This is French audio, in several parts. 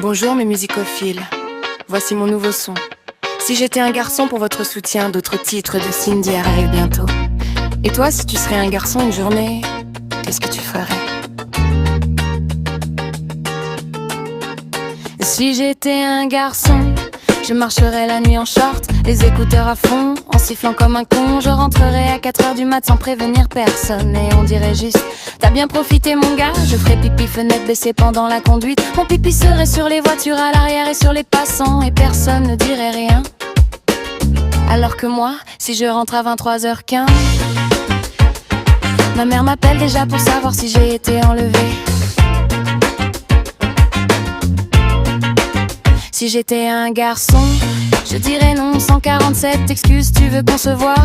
Bonjour mes musicophiles, voici mon nouveau son. Si j'étais un garçon pour votre soutien, d'autres titres de Cindy arrivent bientôt. Et toi, si tu serais un garçon une journée, qu'est-ce que tu ferais? Si j'étais un garçon, je marcherais la nuit en short, les écouteurs à fond, en sifflant comme un con. Je rentrerais à 4h du mat sans prévenir personne. Et on dirait juste, t'as bien profité mon gars. Je ferais pipi fenêtre baissée pendant la conduite. Mon pipi serait sur les voitures à l'arrière et sur les passants, et personne ne dirait rien. Alors que moi, si je rentre à 23h15, ma mère m'appelle déjà pour savoir si j'ai été enlevée. Si j'étais un garçon, je dirais non, 147 excuses, tu veux qu'on se voit?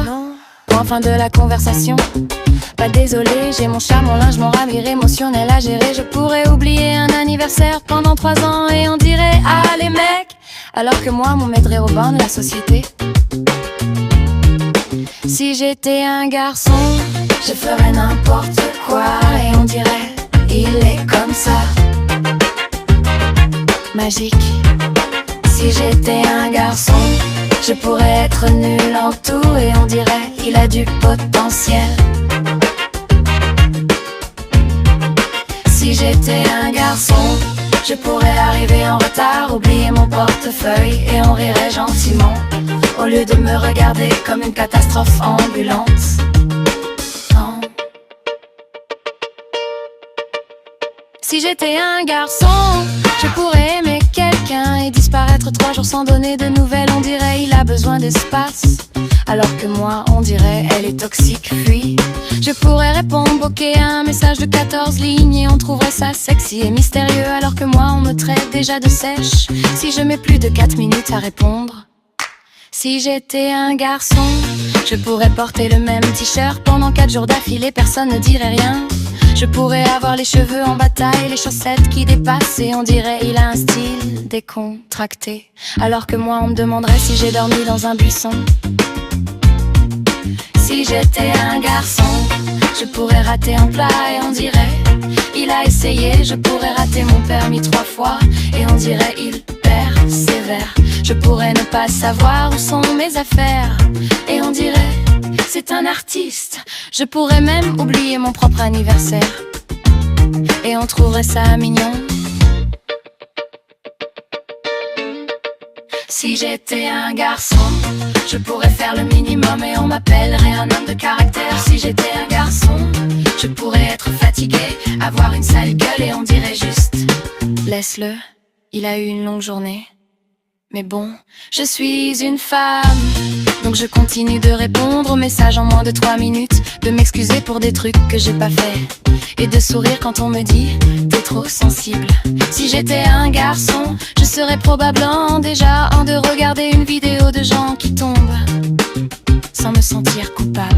Point fin de la conversation. Pas désolé, j'ai mon chat, mon linge, mon ravir émotionnel à gérer. Je pourrais oublier un anniversaire pendant 3 ans et on dirait ah les mecs. Alors que moi, mon maître est au banc de la société. Si j'étais un garçon, je ferais n'importe quoi et on dirait il est comme ça, magique. Si j'étais un garçon, je pourrais être nul en tout et on dirait il a du potentiel. Si j'étais un garçon, je pourrais arriver en retard, oublier mon portefeuille et on rirait gentiment, au lieu de me regarder comme une catastrophe ambulante. Non. Si j'étais un garçon, je pourrais aimer quelqu'un et disparaître 3 jours sans donner de nouvelles. On dirait il a besoin d'espace, alors que moi on dirait elle est toxique, fuis. Je pourrais répondre ok à un message de 14 lignes et on trouverait ça sexy et mystérieux, alors que moi on me traite déjà de sèche si je mets plus de 4 minutes à répondre. Si j'étais un garçon, je pourrais porter le même t-shirt pendant 4 jours d'affilée, personne ne dirait rien. Je pourrais avoir les cheveux en bataille, les chaussettes qui dépassent et on dirait il a un style décontracté, alors que moi on me demanderait si j'ai dormi dans un buisson. Si j'étais un garçon, je pourrais rater un plat et on dirait il a essayé. Je pourrais rater mon permis 3 fois et on dirait il persévère. Je pourrais ne pas savoir où sont mes affaires et on dirait c'est un artiste. Je pourrais même oublier mon propre anniversaire et on trouverait ça mignon. Si j'étais un garçon, je pourrais faire le minimum et on m'appellerait un homme de caractère. Si j'étais un garçon, je pourrais être fatigué, avoir une sale gueule et on dirait juste laisse-le, il a eu une longue journée. Mais bon, je suis une femme, donc je continue de répondre aux messages en moins de 3 minutes, de m'excuser pour des trucs que j'ai pas fait et de sourire quand on me dit t'es trop sensible. Si j'étais un garçon, je serais probablement déjà en de regarder une vidéo de gens qui tombent sans me sentir coupable.